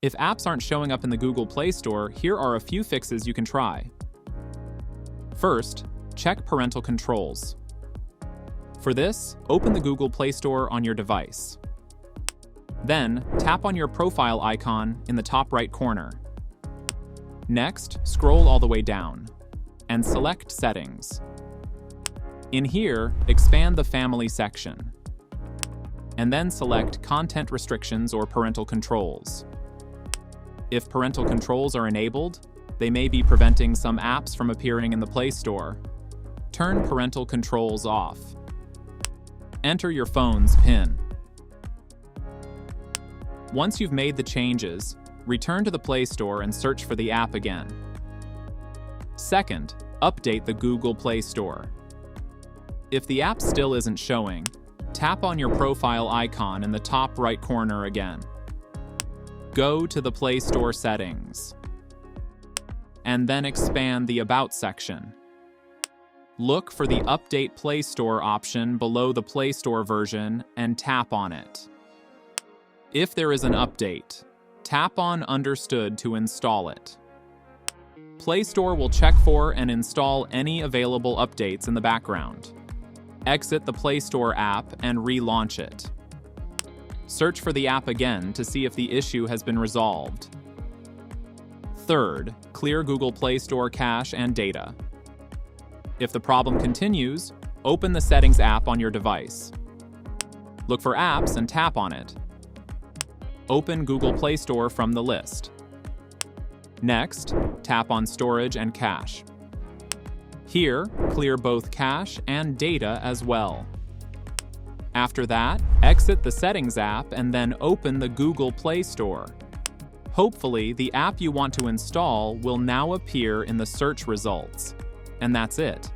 If apps aren't showing up in the Google Play Store, here are a few fixes you can try. First, check parental controls. For this, open the Google Play Store on your device. Then, tap on your profile icon in the top right corner. Next, scroll all the way down and select Settings. In here, expand the Family section, and then select Content Restrictions or Parental Controls. If parental controls are enabled, they may be preventing some apps from appearing in the Play Store. Turn parental controls off. Enter your phone's PIN. Once you've made the changes, return to the Play Store and search for the app again. Second, update the Google Play Store. If the app still isn't showing, tap on your profile icon in the top right corner again. Go to the Play Store settings, and then expand the About section. Look for the Update Play Store option below the Play Store version and tap on it. If there is an update, tap on Understood to install it. Play Store will check for and install any available updates in the background. Exit the Play Store app and relaunch it. Search for the app again to see if the issue has been resolved. Third, clear Google Play Store cache and data. If the problem continues, open the Settings app on your device. Look for Apps and tap on it. Open Google Play Store from the list. Next, tap on Storage and Cache. Here, clear both cache and data as well. After that, exit the Settings app and then open the Google Play Store. Hopefully, the app you want to install will now appear in the search results. And that's it.